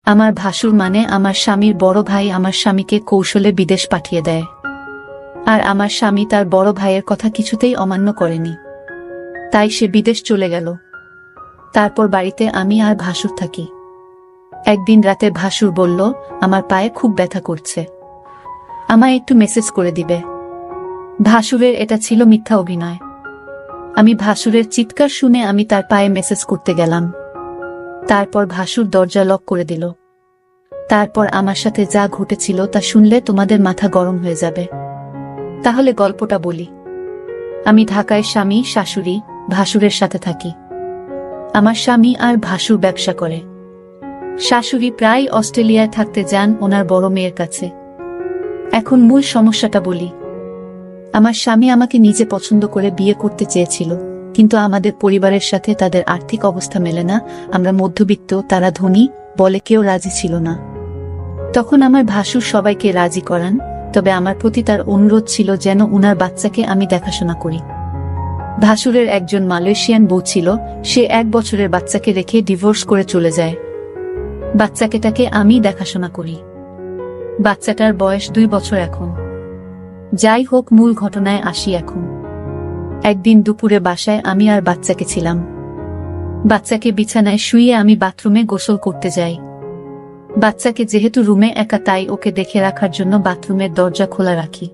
আমার ভাসুর মানে আমার স্বামীর বড় ভাই আমার স্বামীকে কৌশলে বিদেশ পাঠিয়ে দেয়। আর আমার স্বামী তার বড় ভাইয়ের কথা কিছুতেই অমান্য করেনি, তাই সে বিদেশ চলে গেল। তারপর বাড়িতে আমি আর ভাসুর থাকি। একদিন রাতে ভাসুর বলল, আমার পায়ে খুব ব্যথা করছে, আমায় একটু মেসেজ করে দিবে। ভাসুরের এটা ছিল মিথ্যা অভিনয়। আমি ভাসুরের চিৎকার শুনে আমি তার পায়ে মেসেজ করতে গেলাম। তারপর ভাসুর দরজা লক করে দিল। তারপর আমার সাথে যা ঘটেছিল তা শুনলে তোমাদের মাথা গরম হয়ে যাবে। তাহলে গল্পটা বলি। আমি ঢাকায় স্বামী শাশুড়ি ভাসুরের সাথে থাকি। আমার স্বামী আর ভাসুর ব্যবসা করে। শাশুড়ি প্রায় অস্ট্রেলিয়ায় থাকতে যান ওনার বড় মেয়ের কাছে। এখন মূল সমস্যাটা বলি। আমার স্বামী আমাকে নিজে পছন্দ করে বিয়ে করতে চেয়েছিল, কিন্তু আমাদের পরিবারের সাথে তাদের আর্থিক অবস্থা মেলে না। আমরা মধ্যবিত্ত, তারা ধনী, বলে কেউ রাজি ছিল না। তখন আমার ভাসুর সবাইকে রাজি করান, তবে আমার প্রতি তার অনুরোধ ছিল যেন উনার বাচ্চাকে আমি দেখাশোনা করি। ভাসুরের একজন মালয়েশিয়ান বউ ছিল, সে 1 বছরের বাচ্চাকে রেখে ডিভোর্স করে চলে যায়। বাচ্চাকেটাকে আমি দেখাশোনা করি। বাচ্চাটার বয়স 2 বছর এখন। যাই হোক, মূল ঘটনায় আসি এখন। একদিন দুপুরে বাসায় আমি আর বাচ্চাকে ছিলাম। বাচ্চাকে বিছানায় শুইয়ে আমি বাথরুমে গোসল করতে যাই। বাচ্চাকে যেহেতু রুমে একা, তাই ওকে দেখে রাখার জন্য বাথরুমের দরজা খোলা রাখি।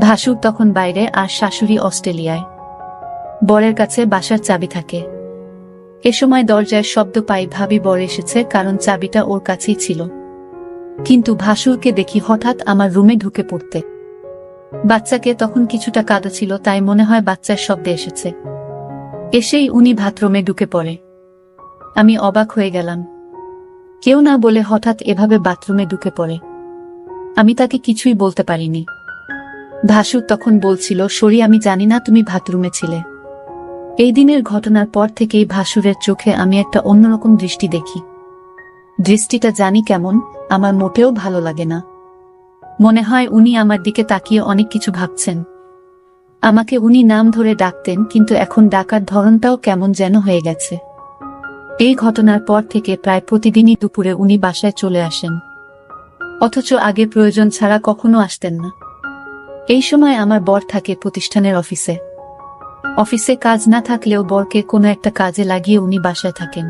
ভাসুর তখন বাইরে আর শাশুড়ি অস্ট্রেলিয়ায়। বরের কাছে বাসার চাবি থাকে। এ সময় দরজায় শব্দ পাই, ভাবি বর এসেছে, কারণ চাবিটা ওর কাছেই ছিল। কিন্তু ভাসুরকে দেখি হঠাৎ আমার রুমে ঢুকে পড়তে। বাচ্চাকে তখন কিছুটা কাঁদা ছিল, তাই মনে হয় বাচ্চার শব্দে এসেছে। এসেই উনি বাথরুমে ঢুকে পড়ে। আমি অবাক হয়ে গেলাম। কেউ না বলে হঠাৎ এভাবে বাথরুমে ঢুকে পড়ে। আমি তাকে কিছুই বলতে পারিনি। ভাসুর তখন বলছিল, সরি, আমি জানি না তুমি বাথরুমে ছিলে। এই দিনের ঘটনার পর থেকেই ভাসুরের চোখে আমি একটা অন্যরকম দৃষ্টি দেখি। দৃষ্টিটা জানি কেমন, আমার মোটেও ভালো লাগে না। মনে হয় উনি আমার দিকে তাকিয়ে অনেক কিছু ভাবছেন। আমাকে উনি নাম ধরে ডাকতেন, কিন্তু এখন ডাকার ধরনটাও কেমন যেন হয়ে গেছে। এই ঘটনার পর থেকে প্রায় প্রতিদিনই দুপুরে উনি বাসায় চলে আসেন, অথচ আগে প্রয়োজন ছাড়া কখনো আসতেন না। এই সময় আমার বর থাকে প্রতিষ্ঠানের অফিসে। অফিসে কাজ না থাকলেও বরকে কোনো একটা কাজে লাগিয়ে উনি বাসায় থাকেন।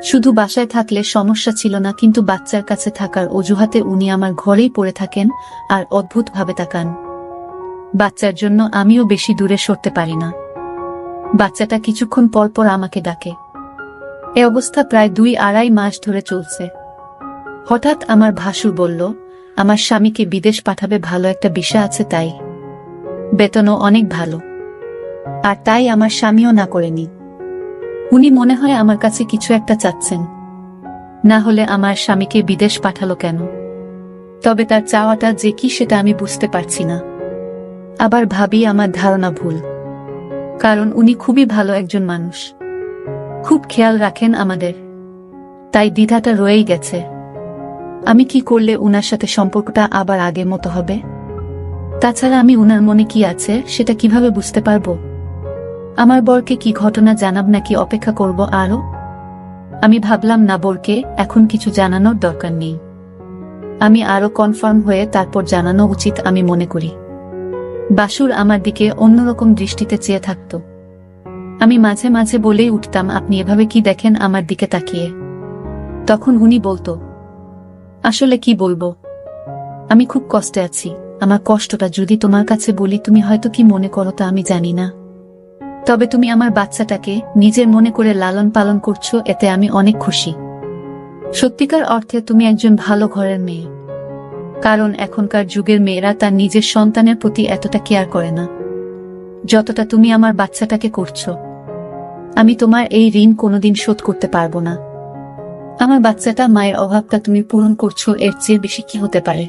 শুধু বাসায় থাকলে সমস্যা ছিল না, কিন্তু বাচ্চার কাছে থাকার অজুহাতে উনি আমার ঘরেই পড়ে থাকেন আর অদ্ভুতভাবে তাকান। বাচ্চার জন্য আমিও বেশি দূরে সরতে পারি না। বাচ্চাটা কিছুক্ষণ পর পর আমাকে ডাকে। এ অবস্থা প্রায় 2-2.5 মাস ধরে চলছে। হঠাৎ আমার ভাসুর বলল, আমার স্বামীকে বিদেশ পাঠাবে, ভালো একটা বিষয় আছে, তাই বেতনও অনেক ভালো। আর তাই আমার স্বামীও না করেনি। উনি মনে হয় আমার কাছে কিছু একটা চাচ্ছেন, না হলে আমার স্বামীকে বিদেশ পাঠালো কেন? তবে তার চাওয়াটা যে কি সেটা আমি বুঝতে পারছি না। আবার ভাবি আমার ধারণা ভুল, কারণ উনি খুবই ভালো একজন মানুষ, খুব খেয়াল রাখেন আমাদের। তাই দ্বিধাটা রয়েই গেছে। আমি কি করলে উনার সাথে সম্পর্কটা আবার আগের মতো হবে? তাছাড়া আমি উনার মনে কি আছে সেটা কিভাবে বুঝতে পারবো? আমার বরকে কি ঘটনা জানাব, নাকি অপেক্ষা করব আরো? আমি ভাবলাম না, বরকে এখন কিছু জানানোর দরকার নেই। আমি আরো কনফার্ম হয়ে তারপর জানানো উচিত আমি মনে করি। বাসুর আমার দিকে অন্যরকম দৃষ্টিতে চেয়ে থাকত। আমি মাঝে মাঝে বলেই উঠতাম, আপনি এভাবে কি দেখেন আমার দিকে তাকিয়ে? তখন উনি বলতো, আসলে কি বলবো, আমি খুব কষ্টে আছি। আমার কষ্টটা যদি তোমার কাছে বলি, তুমি হয়তো কি মনে করো তা আমি জানি না। তবে তুমি আমার বাচ্চাটাকে নিজের মনে করে লালন পালন করছো, এতে আমি অনেক খুশি। সত্যিকার অর্থে তুমি একজন ভালো ঘরের মেয়ে। কারণ এখনকার যুগের মেয়েরা তার নিজের সন্তানের প্রতি এতটা কেয়ার করে না, যতটা তুমি আমার বাচ্চাটাকে করছো। আমি তোমার এই ঋণ কোনোদিন শোধ করতে পারবো না। আমার বাচ্চাটা, মায়ের অভাবটা তুমি পূরণ করছো, এর চেয়ে বেশি কি হতে পারে?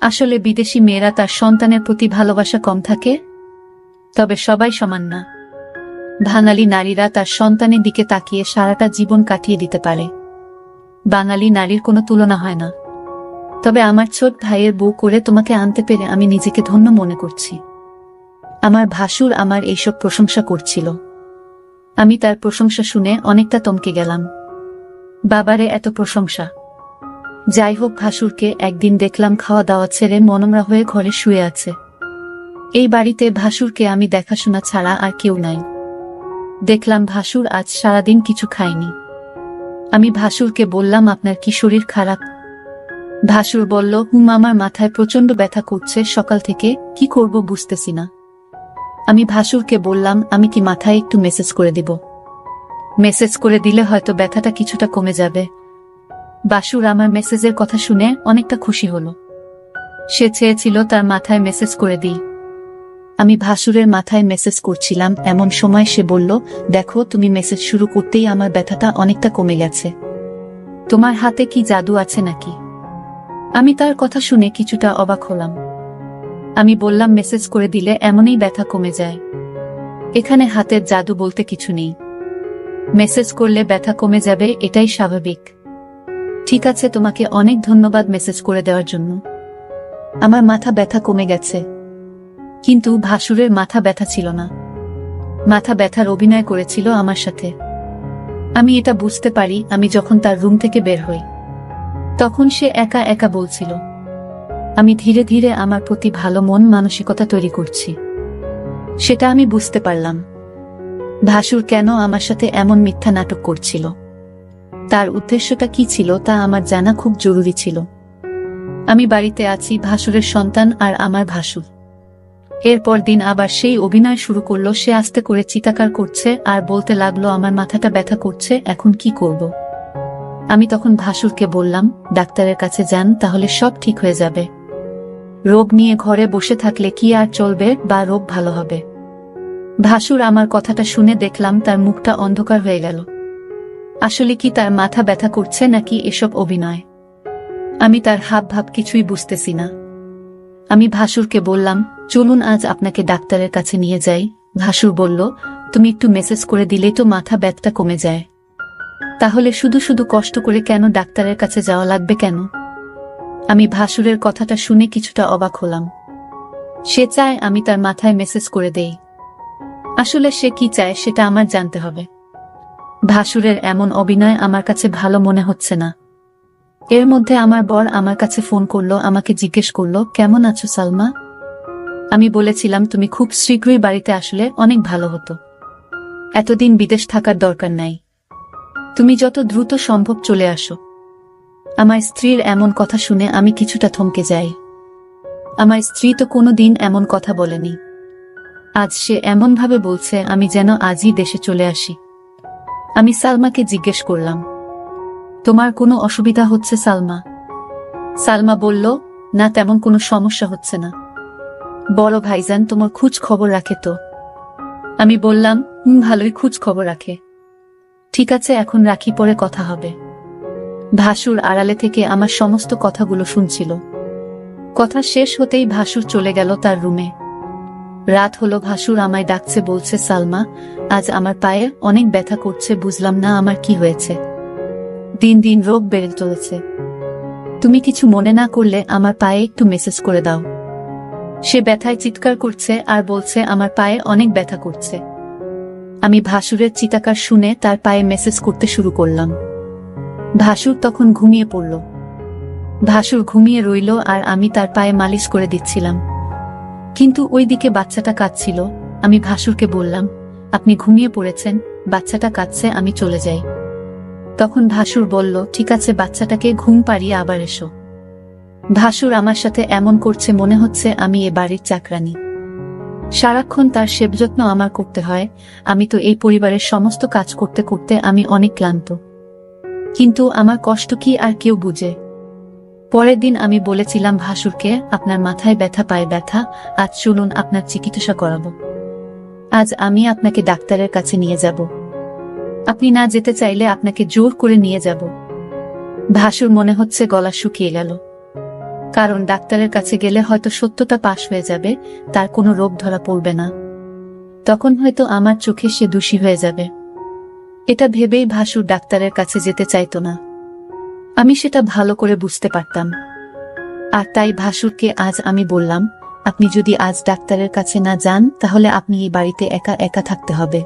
আসলে বিদেশি মেয়েরা তার সন্তানের প্রতি ভালোবাসা কম থাকে, তবে সবাই সমান না। বাঙালি নারীরা তার সন্তানের দিকে তাকিয়ে সারাটা জীবন কাটিয়ে দিতে পারে। বাঙালি নারীর কোনো তুলনা হয় না। তবে আমার ছোট ভাইয়ের বউ করে তোমাকে আনতে পেরে আমি নিজেকে ধন্য মনে করছি। আমার ভাসুর আমার এইসব প্রশংসা করছিল। আমি তার প্রশংসা শুনে অনেকটা থমকে গেলাম। বাবারে এত প্রশংসা। যাই হোক, ভাসুরকে একদিন দেখলাম খাওয়া দাওয়া ছেড়ে মনমরা হয়ে ঘরে শুয়ে আছে। এই বাড়িতে ভাসুরকে আমি দেখাশোনা ছাড়া আর কেউ নাই। দেখলাম ভাসুর আজ সারাদিন কিছু খায়নি। আমি ভাসুরকে বললাম, আপনার কি শরীর খারাপ? ভাসুর বলল, আমার মাথায় প্রচন্ড ব্যথা করছে সকাল থেকে, কি করব বুঝতেছি না। আমি ভাসুরকে বললাম, আমি কি মাথায় একটু মেসেজ করে দিব? মেসেজ করে দিলে হয়তো ব্যথাটা কিছুটা কমে যাবে। ভাসুর আমার মেসেজের কথা শুনে অনেকটা খুশি হলো। সে চেয়েছিল তার মাথায় মেসেজ করে দিই। আমি ভাসুরের মাথায় মেসেজ করছিলাম, এমন সময় সে বলল, দেখো তুমি মেসেজ শুরু করতেই আমার ব্যথাটা অনেকটা কমে গেছে। তোমার হাতে কি জাদু আছে নাকি? আমি তার কথা শুনে কিছুটা অবাক হলাম। আমি বললাম, মেসেজ করে দিলে এমনই ব্যথা কমে যায়। এখানে হাতের জাদু বলতে কিছু নেই। মেসেজ করলে ব্যথা কমে যাবে, এটাই স্বাভাবিক। ঠিক আছে, তোমাকে অনেক ধন্যবাদ মেসেজ করে দেওয়ার জন্য। আমার মাথা ব্যথা কমে গেছে। কিন্তু ভাসুরের মাথা ব্যথা ছিল না। মাথা ব্যথার অভিনয় করেছিল আমার সাথে। আমি এটা বুঝতে পারি আমি যখন তার রুম থেকে বের হই। তখন সে একা একা বলছিল, আমি ধীরে ধীরে আমার প্রতি ভালো মন মানসিকতা তৈরি করছি। সেটা আমি বুঝতে পারলাম। ভাসুর কেন আমার সাথে এমন মিথ্যা নাটক করছিল, তার উদ্দেশ্যটা কি ছিল তা আমার জানা খুব জরুরি ছিল। আমি বাড়িতে আছি, ভাসুরের সন্তান আর আমার ভাসুর। এরপর দিন আবার সেই অভিনয় শুরু করলো। সে আস্তে করে চিৎকার করছে আর বলতে লাগলো, আমার মাথাটা ব্যথা করছে, এখন কি করব? আমি তখন ভাসুরকে বললাম, ডাক্তারের কাছে যান, তাহলে সব ঠিক হয়ে যাবে। রোগ নিয়ে ঘরে বসে থাকলে কি আর চলবে, বা রোগ ভালো হবে? ভাসুর আমার কথাটা শুনে দেখলাম তার মুখটা অন্ধকার হয়ে গেল। আসলে কি তার মাথা ব্যথা করছে নাকি এসব অভিনয়? আমি তার হাব ভাব কিছুই বুঝতেছি না। আমি ভাসুরকে বললাম, চলুন আজ আপনাকে ডাক্তারের কাছে নিয়ে যাই। ভাসুর বলল, তুমি একটু মেসেজ করে দিলেই তো মাথা ব্যথাটা কমে যায়। তাহলে শুধু শুধু কষ্ট করে কেন ডাক্তারের কাছে যাওয়া লাগবে কেন? আমি ভাসুরের কথাটা শুনে কিছুটা অবাক হলাম। সে চায় আমি তার মাথায় মেসেজ করে দেই। আসলে সে কি চায় সেটা আমার জানতে হবে। ভাসুরের এমন অভিনয় আমার কাছে ভালো মনে হচ্ছে না। এর মধ্যে আমার বর আমার কাছে ফোন করলো, আমাকে জিজ্ঞেস করলো, কেমন আছো সালমা? আমি বলেছিলাম, তুমি খুব শীঘ্রই বাড়িতে আসলে অনেক ভালো হতো। এতদিন বিদেশ থাকার দরকার নাই, তুমি যত দ্রুত সম্ভব চলে আসো। আমার স্ত্রীর এমন কথা শুনে আমি কিছুটা থমকে যাই। আমার স্ত্রী তো কোনোদিন এমন কথা বলেনি। আজ সে এমনভাবে বলছে আমি যেন আজই দেশে চলে আসি। আমি সালমাকে জিজ্ঞেস করলাম, তোমার কোনো অসুবিধা হচ্ছে সালমা? সালমা বলল, না, তেমন কোনো সমস্যা হচ্ছে না। বড় ভাইজান তোমার খোঁজ খবর রাখে তো? আমি বললাম, ভালোই খোঁজ খবর রাখে। ঠিক আছে, এখন রাখি, পরে কথা হবে। ভাসুর আড়ালে থেকে আমার সমস্ত কথাগুলো শুনছিল। কথা শেষ হতেই ভাসুর চলে গেল তার রুমে। রাত হলো, ভাসুর আমায় ডাকছে, বলছে, সালমা, আজ আমার পায়ে অনেক ব্যথা করছে, বুঝলাম না আমার কি হয়েছে। দিন দিন রোগ বেড়ে চলেছে। তুমি কিছু মনে না করলে আমার পায়ে একটু মেসেজ করে দাও। সে ব্যথায় চিৎকার করছে আর বলছে আমার পায়ে অনেক ব্যথা করছে। আমি ভাসুরের চিৎকার শুনে তার পায়ে মেসেজ করতে শুরু করলাম। ভাসুর তখন ঘুমিয়ে পড়ল। ভাসুর ঘুমিয়ে রইল আর আমি তার পায়ে মালিশ করে দিচ্ছিলাম। কিন্তু ওইদিকে বাচ্চাটা কাঁদছিল। আমি ভাসুরকে বললাম, আপনি ঘুমিয়ে পড়েছেন, বাচ্চাটা কাঁদছে, আমি চলে যাই। তখন ভাসুর বলল, ঠিক আছে, বাচ্চাটাকে ঘুম পাড়িয়ে আবার এসো। ভাসুর আমার সাথে এমন করছে মনে হচ্ছে আমি এ বাড়ির চাকরানী। সারাক্ষণ তার সেবযত্ন আমার করতে হয়। আমি তো এই পরিবারের সমস্ত কাজ করতে করতে আমি অনেক ক্লান্ত। কিন্তু আমার কষ্ট কি আর কেউ বুঝে? পরের দিন আমি বলেছিলাম ভাসুরকে, আপনার মাথায় ব্যথা, পায়ে ব্যথা, আজ চলুন আপনার চিকিৎসা করাবো। আজ আমি আপনাকে ডাক্তারের কাছে নিয়ে যাব। আপনি না যেতে চাইলে আপনাকে জোর করে নিয়ে যাব। ভাসুর মনে হচ্ছে গলা শুকিয়ে গেল। কারণ ডাক্তারের কাছে গেলে হয়তো সত্যটা পাশ হয়ে যাবে, তার কোনো রোগ ধরা পড়বে না। তখন হয়তো আমার চোখে সে দোষী হয়ে যাবে। এটা ভেবেই ভাসুর ডাক্তারের কাছে যেতে চাইতো না। আমি সেটা ভালো করে বুঝতে পারতাম। আর তাই ভাসুরকে আজ আমি বললাম, আপনি যদি আজ ডাক্তারের কাছে না যান তাহলে আপনি এই বাড়িতে একা একা থাকতে হবে।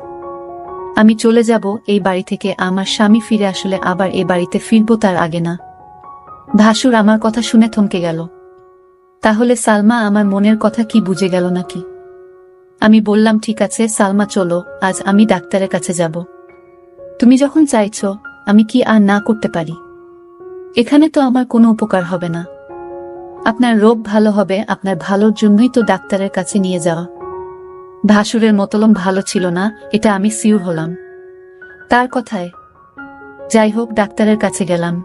আমি চলে যাব এই বাড়ি থেকে, আমার স্বামী ফিরে আসলে আবার এ বাড়িতে ফিরব, তার আগে না। ভাসুর আমার কথা শুনে থমকে গেল। তাহলে সালমা আমার মনের কথা কি বুঝে গেল নাকি? আমি বললাম, ঠিক আছে সালমা, চলো, আজ আমি ডাক্তারের কাছে যাব। তুমি যখন চাইছো, আমি কি আর না করতে পারি? এখানে তো আমার কোনো উপকার হবে না। আপনার রোগ ভালো হবে, আপনার ভালোর জন্যই তো ডাক্তারের কাছে নিয়ে যাওয়া। ভাসুরের মতলব ভালো ছিল না, এটা আমি সিউর হলাম তার কথায়। যাই হোক, ডাক্তারের কাছে গেলাম।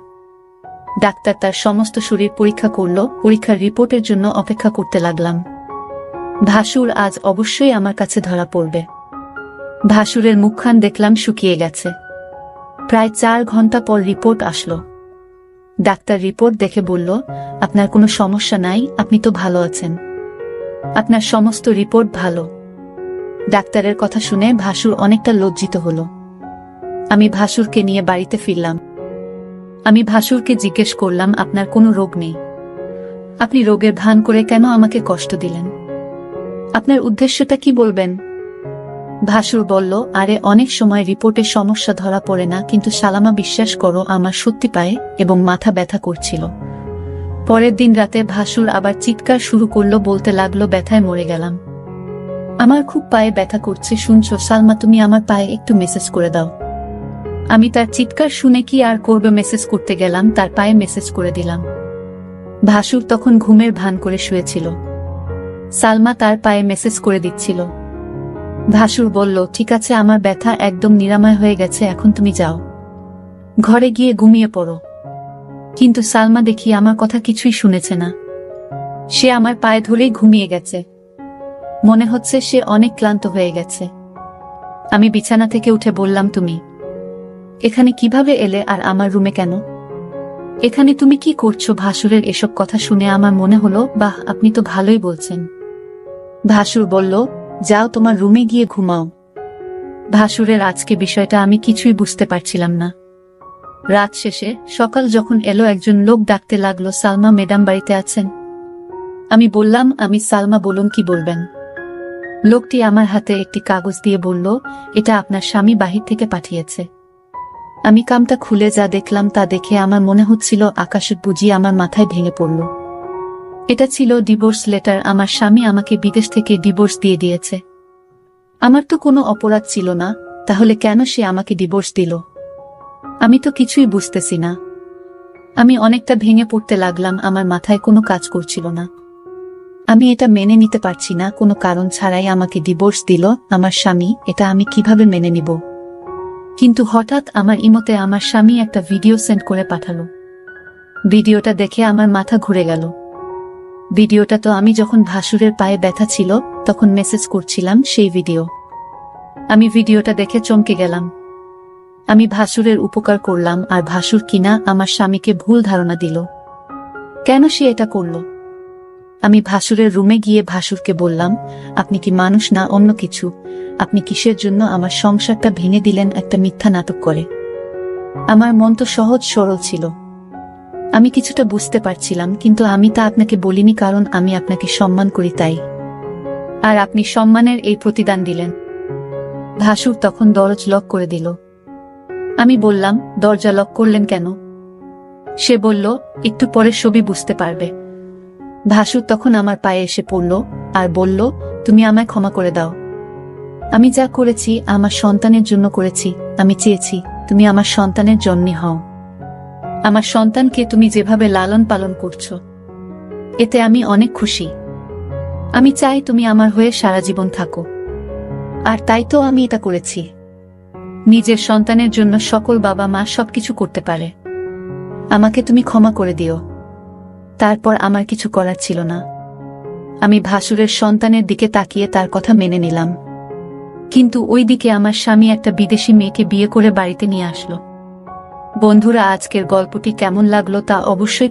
ডাক্তার তার সমস্ত শরীর পরীক্ষা করলো। পরীক্ষার রিপোর্টের জন্য অপেক্ষা করতে লাগলাম। ভাসুর আজ অবশ্যই আমার কাছে ধরা পড়বে। ভাসুরের মুখখান দেখলাম শুকিয়ে গেছে। প্রায় 4 ঘন্টা পর রিপোর্ট আসলো। ডাক্তার রিপোর্ট দেখে বলল, আপনার কোনো সমস্যা নাই, আপনি তো ভালো আছেন, আপনার সমস্ত রিপোর্ট ভালো। ডাক্তারের কথা শুনে ভাসুর অনেকটা লজ্জিত হল। আমি ভাসুরকে নিয়ে বাড়িতে ফিরলাম। আমি ভাসুরকে জিজ্ঞেস করলাম, আপনার কোনো রোগ নেই, আপনি রোগের ভান করে কেন আমাকে কষ্ট দিলেন? আপনার উদ্দেশ্যটা কি বলবেন? ভাসুর বলল, আরে অনেক সময় রিপোর্টে সমস্যা ধরা পড়ে না, কিন্তু সালামা, বিশ্বাস করো, আমার সত্যি পায়ে এবং মাথা ব্যথা করছিল। পরের দিন রাতে ভাসুর আবার চিৎকার শুরু করলো, বলতে লাগলো, ব্যথায় মরে গেলাম, আমার খুব পায়ে ব্যথা করছে, শুনছো সালমা, তুমি আমার পায়ে একটু মেসেজ করে দাও। আমি তার চিৎকার শুনে কি আর করবে, মেসেজ করতে গেলাম, তার পায়ে মেসেজ করে দিলাম। ভাসুর তখন ঘুমের ভান করে শুয়েছিল। সালমা তার পায়ে মেসেজ করে দিচ্ছিল। ভাসুর বলল, ঠিক আছে, আমার ব্যথা একদম নিরাময় হয়ে গেছে, এখন তুমি যাও, ঘরে গিয়ে ঘুমিয়ে পড়ো। কিন্তু সালমা দেখি আমার কথা কিছুই শুনেছে না। সে আমার পায়ে ধরেই ঘুমিয়ে গেছে। মনে হচ্ছে সে অনেক ক্লান্ত হয়ে গেছে। আমি বিছানা থেকে উঠে বললাম, তুমি এখানে কিভাবে এলে, আর আমার রুমে কেন? এখানে তুমি কি করছো? ভাসুরের এসব কথা শুনে আমার মনে হলো, বাহ, আপনি তো ভালোই বলছেন। ভাসুর বলল, যাও, তোমার রুমে গিয়ে ঘুমাও। ভাসুরের আজকে বিষয়টা আমি কিছুই বুঝতে পারছিলাম না। রাত শেষে সকাল যখন এলো, একজন লোক ডাকতে লাগলো, সালমা ম্যাডাম বাড়িতে আছেন? আমি বললাম, আমি সালমা, বলুন কি বলবেন। লোকটি আমার হাতে একটি কাগজ দিয়ে বলল, এটা আপনার স্বামী বাহির থেকে পাঠিয়েছে। আমি কামটা খুলে যা দেখলাম, তা দেখে আমার মনে হচ্ছিল আকাশ বুঝি আমার মাথায় ভেঙে পড়ল। এটা ছিল ডিভোর্স লেটার। আমার স্বামী আমাকে বিদেশ থেকে ডিভোর্স দিয়ে দিয়েছে। আমার তো কোনো অপরাধ ছিল না, তাহলে কেন সে আমাকে ডিভোর্স দিল? আমি তো কিছুই বুঝতেছি না। আমি অনেকটা ভেঙে পড়তে লাগলাম, আমার মাথায় কোনো কাজ করছিল না। আমি এটা মেনে নিতে পারছি না, কোনো কারণ ছাড়াই আমাকে ডিভোর্স দিল আমার স্বামী, এটা আমি কিভাবে মেনে নিব? কিন্তু হঠাৎ আমার ইমোতে আমার স্বামী একটা ভিডিও সেন্ড করে পাঠালো। ভিডিওটা দেখে আমার মাথা ঘুরে গেল। ভিডিওটা তো আমি যখন ভাসুরের পায়ে ব্যথা ছিল তখন মেসেজ করছিলাম, সেই ভিডিও। আমি ভিডিওটা দেখে চমকে গেলাম। আমি ভাসুরের উপকার করলাম, আর ভাসুর কিনা আমার স্বামীকে ভুল ধারণা দিল। কেন সে এটা করল? আমি ভাসুরের রুমে গিয়ে ভাসুরকে বললাম, আপনি কি মানুষ না অন্য কিছু? আপনি কিসের জন্য আমার সংসারটা ভেঙে দিলেন একটা মিথ্যা নাটক করে? আমার মন তো সহজ সরল ছিল। আমি কিছুটা বুঝতে পারছিলাম, কিন্তু আমি তা আপনাকে বলিনি, কারণ আমি আপনাকে সম্মান করি তাই। আর আপনি সম্মানের এই প্রতিদান দিলেন। ভাসুর তখন দরজা লক করে দিল। আমি বললাম, দরজা লক করলেন কেন? সে বলল, একটু পরে সবই বুঝতে পারবে। ভাসুর তখন আমার পায়ে এসে পড়ল আর বলল, তুমি আমায় ক্ষমা করে দাও। আমি যা করেছি আমার সন্তানের জন্য করেছি। আমি চেয়েছি তুমি আমার সন্তানের জন্মই হও। আমার সন্তানকে তুমি যেভাবে লালন পালন করছো, এতে আমি অনেক খুশি। আমি চাই তুমি আমার হয়ে সারা জীবন থাকো। আর তাই তো আমি এটা করেছি। নিজের সন্তানের জন্য সকল বাবা মা সবকিছু করতে পারে। আমাকে তুমি ক্ষমা করে দিও। তারপর আমার কিছু করার ছিল না। আমি ভাসুরের সন্তানের দিকে তাকিয়ে তার কথা মেনে নিলাম। কিন্তু ওই দিকে আমার স্বামী একটা বিদেশি মেয়েকে বিয়ে করে বাড়িতে নিয়ে আসলো। বন্ধুরা, আজকের গল্পটি কেমন লাগলো তা অবশ্যই